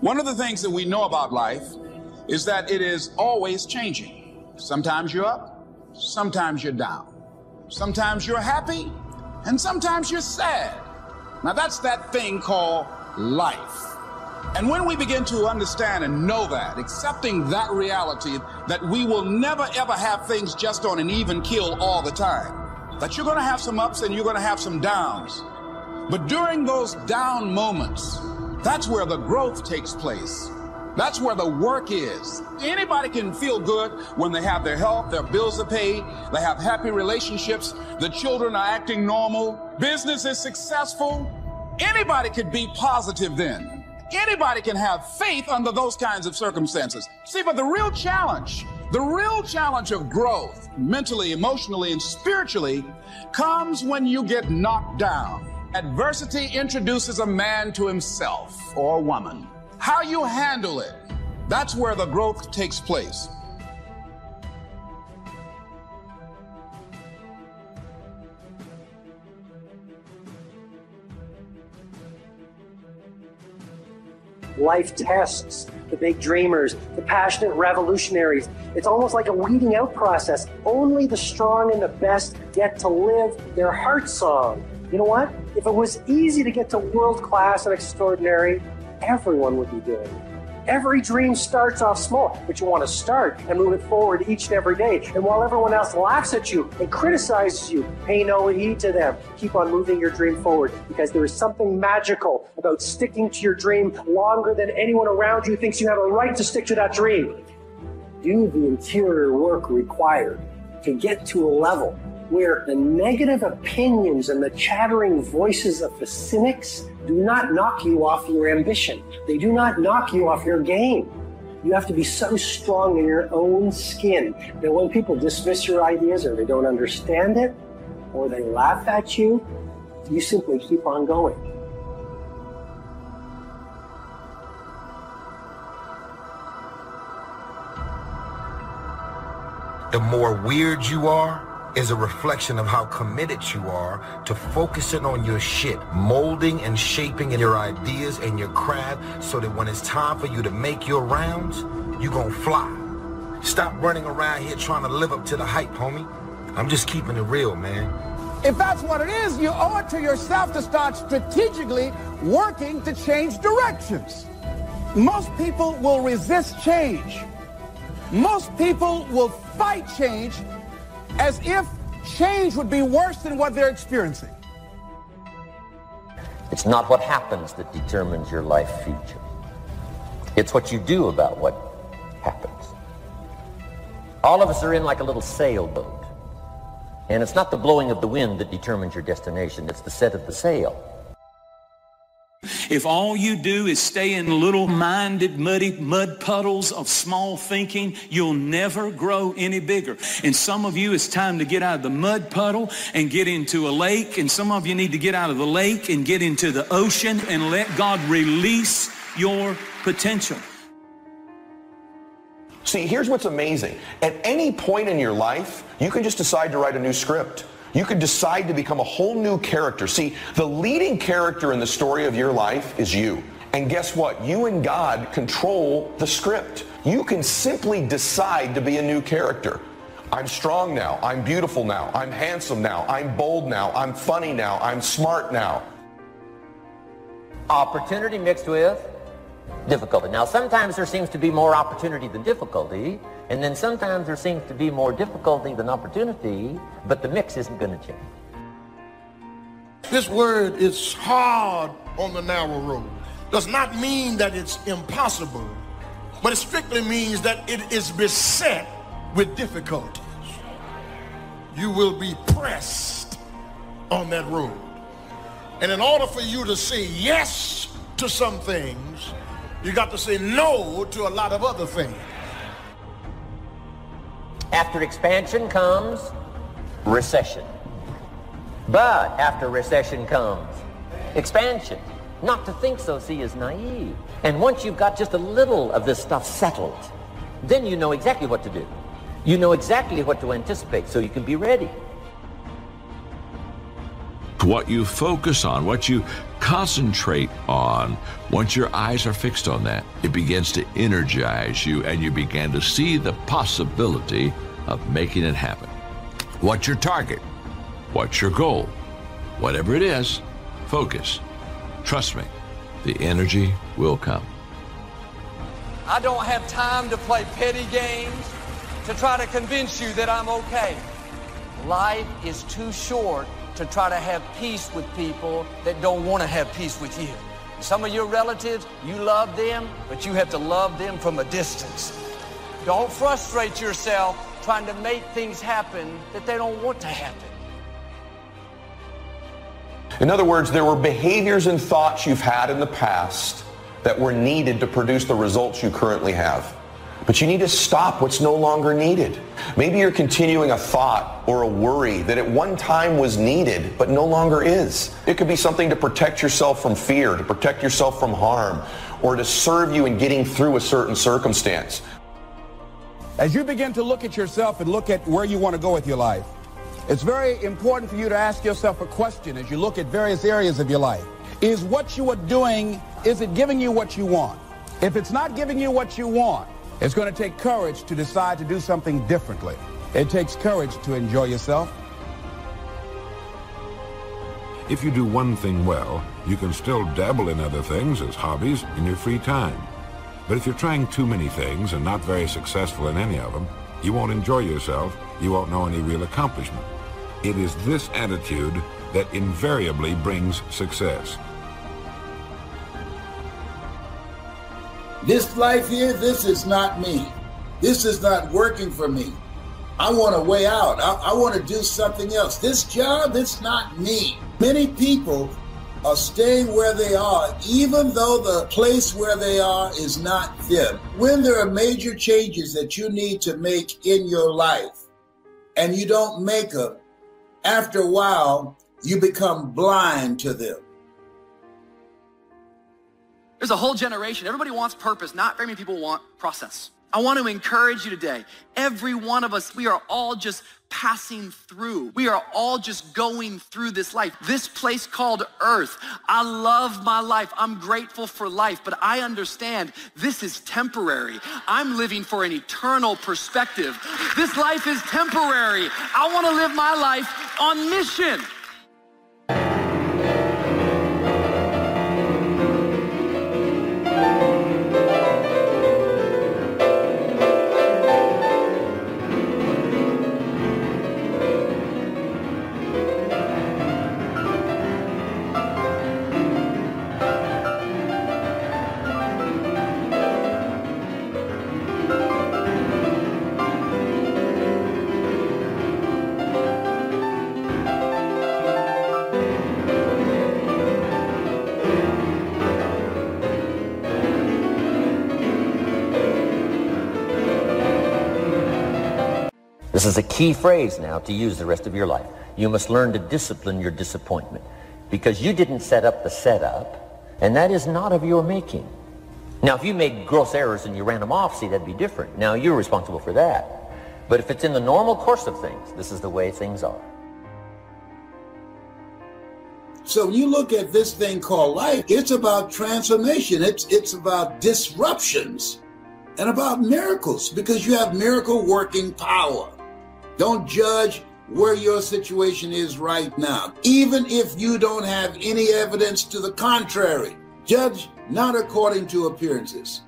One of the things that we know about life is that it is always changing. Sometimes you're up, sometimes you're down. Sometimes you're happy, and sometimes you're sad. Now that's that thing called life. And when we begin to understand and know that, accepting that reality, that we will never ever have things just on an even keel all the time, that you're going to have some ups and you're going to have some downs. But during those down moments, that's where the growth takes place. That's where the work is. Anybody can feel good when they have their health, their bills are paid, they have happy relationships, the children are acting normal, business is successful. Anybody could be positive then. Anybody can have faith under those kinds of circumstances. See, but the real challenge of growth, mentally, emotionally, and spiritually, comes when you get knocked down. Adversity introduces a man to himself or a woman. How you handle it, that's where the growth takes place. Life tests the big dreamers, the passionate revolutionaries. It's almost like a weeding out process. Only the strong and the best get to live their heart song. You know what? If it was easy to get to world class and extraordinary, everyone would be doing it. Every dream starts off small, but you want to start and move it forward each and every day. And while everyone else laughs at you and criticizes you, pay no heed to them. Keep on moving your dream forward, because there is something magical about sticking to your dream longer than anyone around you thinks you have a right to stick to that dream. Do the interior work required to get to a level where the negative opinions and the chattering voices of the cynics do not knock you off your ambition. They do not knock you off your game. You have to be so strong in your own skin that when people dismiss your ideas or they don't understand it or they laugh at you, you simply keep on going. The more weird you are is a reflection of how committed you are to focusing on your shit, molding and shaping your ideas and your craft so that when it's time for you to make your rounds, you gon' fly. Stop running around here trying to live up to the hype, homie. I'm just keeping it real, man. If that's what it is, you owe it to yourself to start strategically working to change directions. Most people will resist change. Most people will fight change as if change would be worse than what they're experiencing. It's not what happens that determines your life future. It's what you do about what happens. All of us are in like a little sailboat. And it's not the blowing of the wind that determines your destination, it's the set of the sail. If all you do is stay in little-minded, mud puddles of small thinking, you'll never grow any bigger. And some of you, it's time to get out of the mud puddle and get into a lake. And some of you need to get out of the lake and get into the ocean and let God release your potential. See, here's what's amazing. At any point in your life, you can just decide to write a new script. You could decide to become a whole new character. See, the leading character in the story of your life is you. And guess what? You and God control the script. You can simply decide to be a new character. I'm strong now. I'm beautiful now. I'm handsome now. I'm bold now. I'm funny now. I'm smart now. Opportunity mixed with difficulty. Now, sometimes there seems to be more opportunity than difficulty, and then sometimes there seems to be more difficulty than opportunity, but the mix isn't going to change. This word is hard on the narrow road. Does not mean that it's impossible, but it strictly means that it is beset with difficulties. You will be pressed on that road. And in order for you to say yes to some things, you got to say no to a lot of other things. After expansion comes recession. But after recession comes expansion. Not to think so, see, is naive. And once you've got just a little of this stuff settled, then you know exactly what to do. You know exactly what to anticipate, so you can be ready. What you focus on, what you concentrate on, once your eyes are fixed on that, it begins to energize you and you begin to see the possibility of making it happen. What's your target? What's your goal? Whatever it is, focus. Trust me, the energy will come. I don't have time to play petty games to try to convince you that I'm okay. Life is too short to try to have peace with people that don't want to have peace with you. Some of your relatives, you love them, but you have to love them from a distance. Don't frustrate yourself trying to make things happen that they don't want to happen. In other words, there were behaviors and thoughts you've had in the past that were needed to produce the results you currently have. But you need to stop what's no longer needed. Maybe you're continuing a thought or a worry that at one time was needed, but no longer is. It could be something to protect yourself from fear, to protect yourself from harm, or to serve you in getting through a certain circumstance. As you begin to look at yourself and look at where you want to go with your life, it's very important for you to ask yourself a question as you look at various areas of your life. Is what you are doing, is it giving you what you want? If it's not giving you what you want, it's going to take courage to decide to do something differently. It takes courage to enjoy yourself. If you do one thing well, you can still dabble in other things as hobbies in your free time. But if you're trying too many things and not very successful in any of them, you won't enjoy yourself, you won't know any real accomplishment. It is this attitude that invariably brings success. This life here, this is not me. This is not working for me. I want a way out. I want to do something else. This job, it's not me. Many people are staying where they are, even though the place where they are is not them. When there are major changes that you need to make in your life and you don't make them, after a while, you become blind to them. There's a whole generation. Everybody wants purpose. Not very many people want process. I want to encourage you today. Every one of us, we are all just passing through. We are all just going through this life. This place called Earth. I love my life. I'm grateful for life, but I understand this is temporary. I'm living for an eternal perspective. This life is temporary. I want to live my life on mission. This is a key phrase now to use the rest of your life. You must learn to discipline your disappointment because you didn't set up the setup, and that is not of your making. Now, if you made gross errors and you ran them off, see, that'd be different. Now, you're responsible for that. But if it's in the normal course of things, this is the way things are. So when you look at this thing called life, it's about transformation. It's about disruptions and about miracles because you have miracle working power. Don't judge where your situation is right now. Even if you don't have any evidence to the contrary, judge not according to appearances.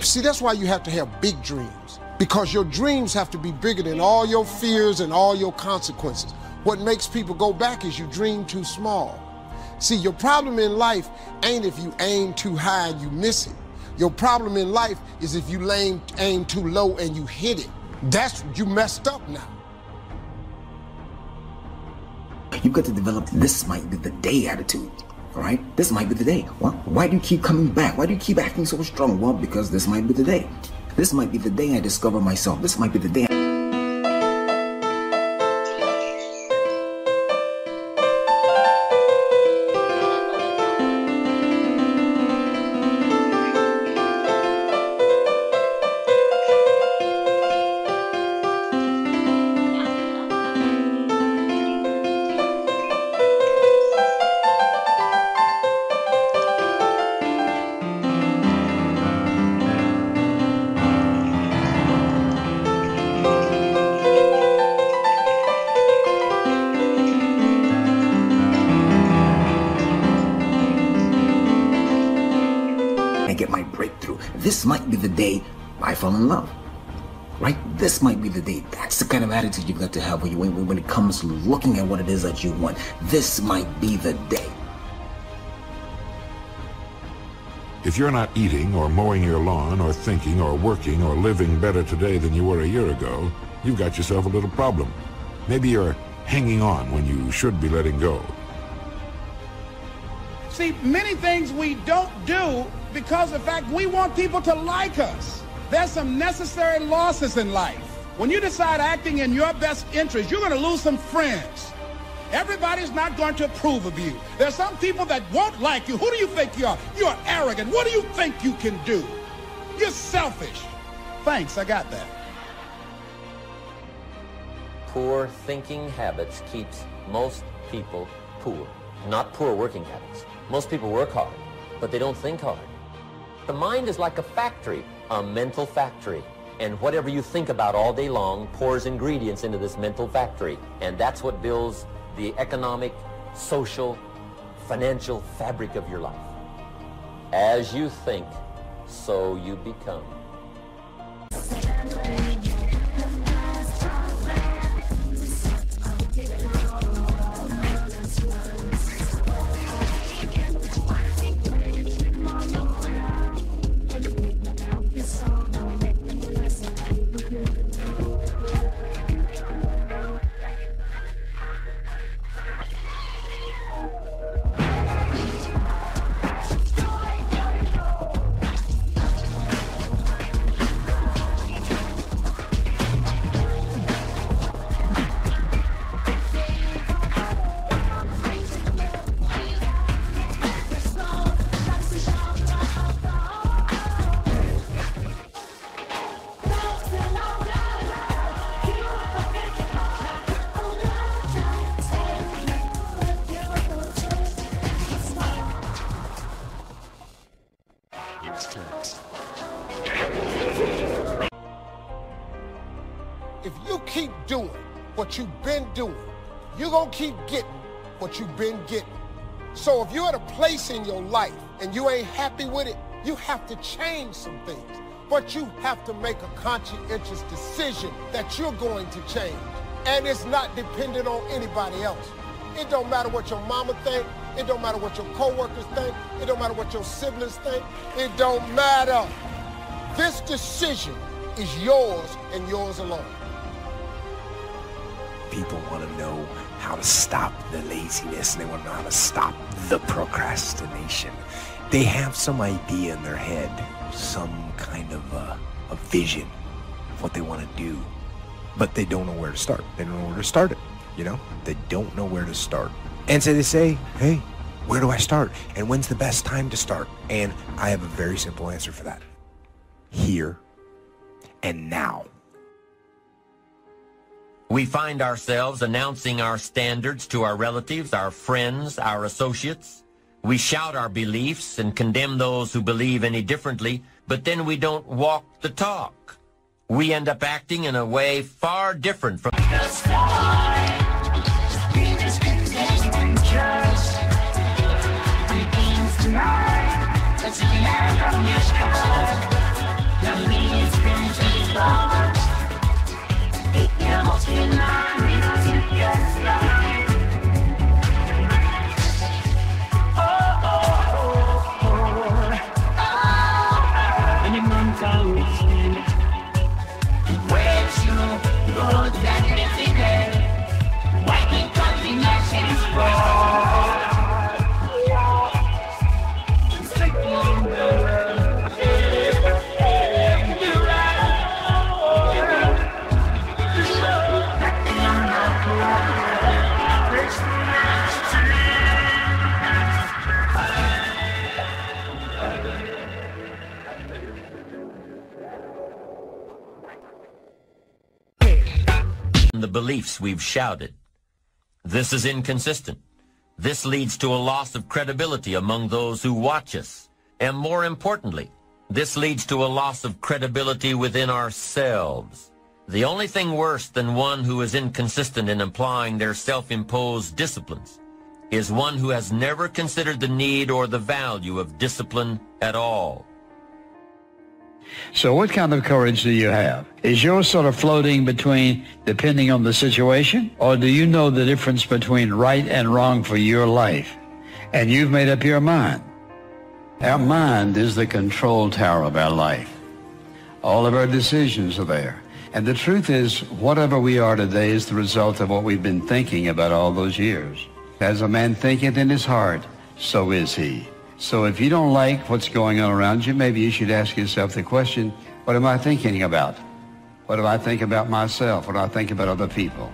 See, that's why you have to have big dreams, because your dreams have to be bigger than all your fears and all your consequences. What makes people go back is you dream too small. See, your problem in life ain't if you aim too high and you miss it. Your problem in life is if you aim too low and you hit it. That's, you messed up now. You've got to develop this might be the day attitude, all right? This might be the day. Well, why do you keep coming back? Why do you keep acting so strong? Well, because this might be the day. This might be the day I discover myself. This might be the day. this might be the day I fall in love. Right? This might be the day. That's the kind of attitude you've got to have when it comes to looking at what it is that you want. This might be the day. If you're not eating or mowing your lawn or thinking or working or living better today than you were a year ago, you've got yourself a little problem. Maybe you're hanging on when you should be letting go. See, many things we don't do because of the fact we want people to like us. There's some necessary losses in life. When you decide acting in your best interest, you're going to lose some friends. Everybody's not going to approve of you. There's some people that won't like you. Who do you think you are? You're arrogant. What do you think you can do? You're selfish. Thanks, I got that. Poor thinking habits keeps most people poor. Not poor working habits. Most people work hard, but they don't think hard. The mind is like a factory, a mental factory. And whatever you think about all day long pours ingredients into this mental factory. And that's what builds the economic, social, financial fabric of your life. As you think, so you become. If you keep doing what you've been doing, you're going to keep getting what you've been getting. So if you're at a place in your life and you ain't happy with it, you have to change some things. But you have to make a conscientious decision that you're going to change. And it's not dependent on anybody else. It don't matter what your mama think. It don't matter what your coworkers think. It don't matter what your siblings think. It don't matter. This decision is yours and yours alone. People want to know how to stop the laziness, and they want to know how to stop the procrastination. They have some idea in their head, some kind of a vision of what they want to do, but they don't know where to start. They don't know where to start it, you know? They don't know where to start. And so they say, hey, where do I start? And when's the best time to start? And I have a very simple answer for that. Here and now. We find ourselves announcing our standards to our relatives, our friends, our associates. We shout our beliefs and condemn those who believe any differently, but then we don't walk the talk. We end up acting in a way far different from the sky. The beliefs we've shouted. This is inconsistent. This leads to a loss of credibility among those who watch us. And more importantly, this leads to a loss of credibility within ourselves. The only thing worse than one who is inconsistent in applying their self-imposed disciplines is one who has never considered the need or the value of discipline at all. So what kind of courage do you have? Is yours sort of floating between depending on the situation? Or do you know the difference between right and wrong for your life? And you've made up your mind. Our mind is the control tower of our life. All of our decisions are there. And the truth is, whatever we are today is the result of what we've been thinking about all those years. As a man thinketh in his heart, so is he. So if you don't like what's going on around you, maybe you should ask yourself the question, what am I thinking about? What do I think about myself? What do I think about other people?